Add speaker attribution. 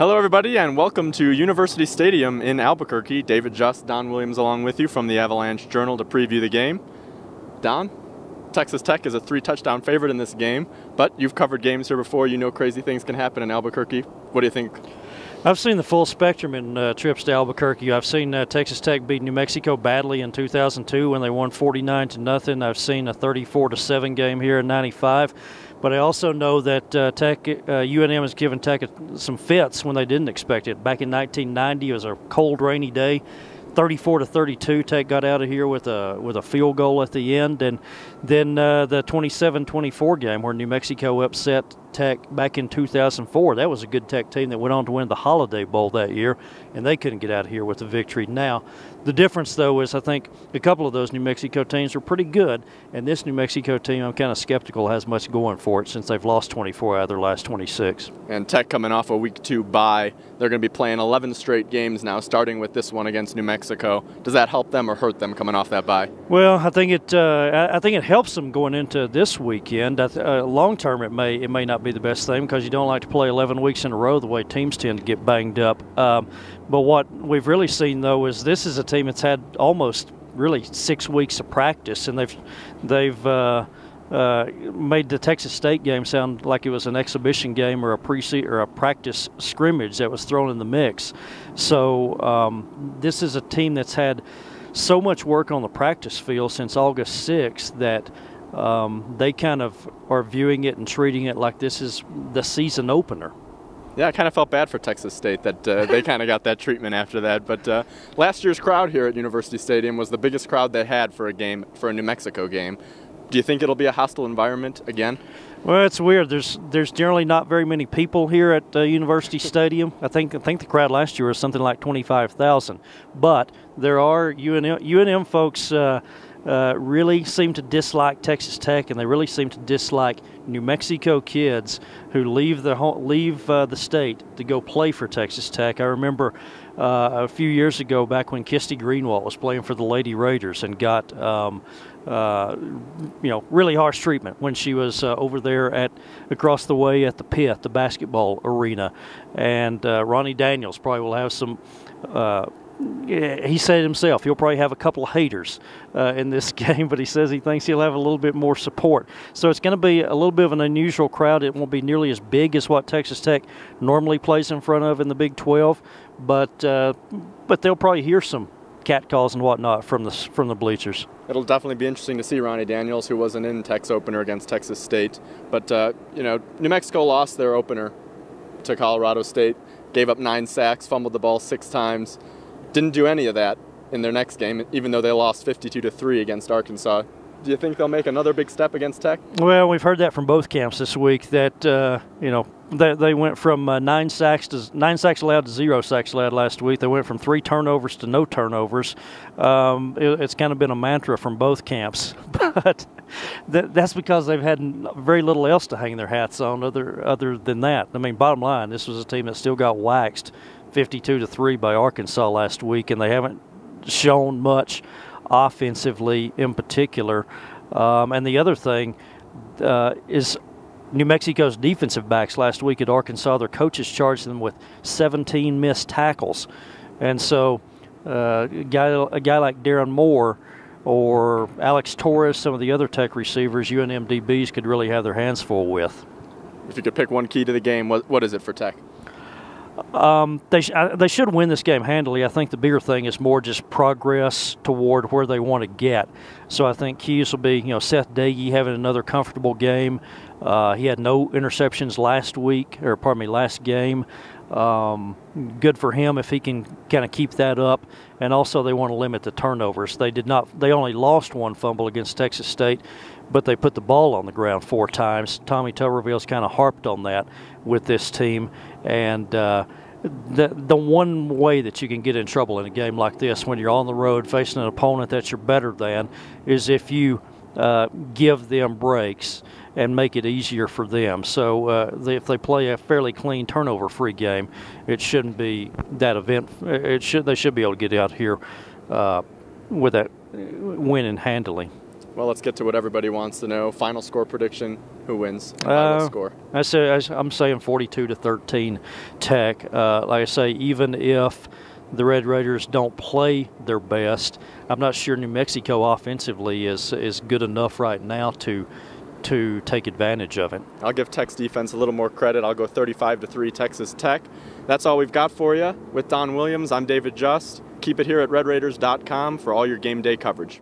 Speaker 1: Hello everybody and welcome to University Stadium in Albuquerque. David Just, Don Williams along with you from the Avalanche-Journal to preview the game. Don, Texas Tech is a 3-touchdown favorite in this game, but you've covered games here before. You know crazy things can happen in Albuquerque. What do you think?
Speaker 2: I've seen the full spectrum in trips to Albuquerque. I've seen Texas Tech beat New Mexico badly in 2002 when they won 49-0. I've seen a 34-7 game here in '95. But I also know that UNM has given Tech some fits when they didn't expect it. Back in 1990, it was a cold, rainy day. 34-32, Tech got out of here with a field goal at the end, and then the 27-24 game where New Mexico upset Tech back in 2004. That was a good Tech team that went on to win the Holiday Bowl that year, and they couldn't get out of here with a victory. Now, the difference though is I think a couple of those New Mexico teams were pretty good, and this New Mexico team I'm kind of skeptical has much going for it since they've lost 24 out of their last 26.
Speaker 1: And Tech coming off a week 2 bye, they're going to be playing 11 straight games now, starting with this one against New Mexico. Does that help them or hurt them coming off that bye?
Speaker 2: Well, I think it helps them going into this weekend. Long term, it may not be the best thing because you don't like to play 11 weeks in a row the way teams tend to get banged up. But what we've really seen though is this is a team that's had almost really 6 weeks of practice, and they've made the Texas State game sound like it was an exhibition game or a practice scrimmage that was thrown in the mix. So this is a team that's had so much work on the practice field since August 6th that they kind of are viewing it and treating it like this is the season opener.
Speaker 1: Yeah, I kind of felt bad for Texas State that they kind of got that treatment after that. But last year's crowd here at University Stadium was the biggest crowd they had for a New Mexico game. Do you think it'll be a hostile environment again?
Speaker 2: Well, it's weird. There's generally not very many people here at University Stadium. I think the crowd last year was something like 25,000. But there are UNM folks really seem to dislike Texas Tech, and they really seem to dislike New Mexico kids who leave the state to go play for Texas Tech. I remember a few years ago, back when Kisty Greenwald was playing for the Lady Raiders and got really harsh treatment when she was over there across the way at the pit, the basketball arena. And Ronnie Daniels probably will have some. He said himself he'll probably have a couple of haters in this game, but he says he thinks he'll have a little bit more support. So it's going to be a little bit of an unusual crowd. It won't be nearly as big as what Texas Tech normally plays in front of in the Big 12, but they'll probably hear some catcalls and whatnot from the bleachers.
Speaker 1: It'll definitely be interesting to see Ronnie Daniels, who wasn't in Tech's opener against Texas State. But New Mexico lost their opener to Colorado State, gave up 9 sacks, fumbled the ball 6 times. Didn't do any of that in their next game, even though they lost 52-3 against Arkansas. Do you think they'll make another big step against Tech?
Speaker 2: Well, we've heard that from both camps this week. That they went from 9 sacks allowed to 0 sacks allowed last week. They went from 3 turnovers to no turnovers. It's kind of been a mantra from both camps, but that's because they've had very little else to hang their hats on other than that. I mean, bottom line, this was a team that still got waxed 52-3 by Arkansas last week, and they haven't shown much offensively in particular. And the other thing is New Mexico's defensive backs last week at Arkansas, their coaches charged them with 17 missed tackles. And so a guy like Darren Moore or Alex Torres, some of the other Tech receivers, UNM DBs could really have their hands full with.
Speaker 1: If you could pick one key to the game, what is it for Tech?
Speaker 2: They should win this game handily. I think the bigger thing is more just progress toward where they want to get. So I think keys will be, Seth Dagey having another comfortable game. He had no interceptions last game. Good for him if he can kind of keep that up. And also they want to limit the turnovers. They only lost 1 fumble against Texas State, but they put the ball on the ground 4 times. Tommy Tuberville's kind of harped on that with this team. And the one way that you can get in trouble in a game like this when you're on the road facing an opponent that you're better than is if you give them breaks and make it easier for them. So if they play a fairly clean turnover-free game, it shouldn't be that event. They should be able to get out here with that winning handily.
Speaker 1: Well, let's get to what everybody wants to know. Final score prediction: who wins? And by what score?
Speaker 2: I'm saying 42-13 Tech. Like I say, even if the Red Raiders don't play their best, I'm not sure New Mexico offensively is good enough right now to take advantage of it.
Speaker 1: I'll give Tech's defense a little more credit. I'll go 35-3 Texas Tech. That's all we've got for you. With Don Williams, I'm David Just. Keep it here at RedRaiders.com for all your game day coverage.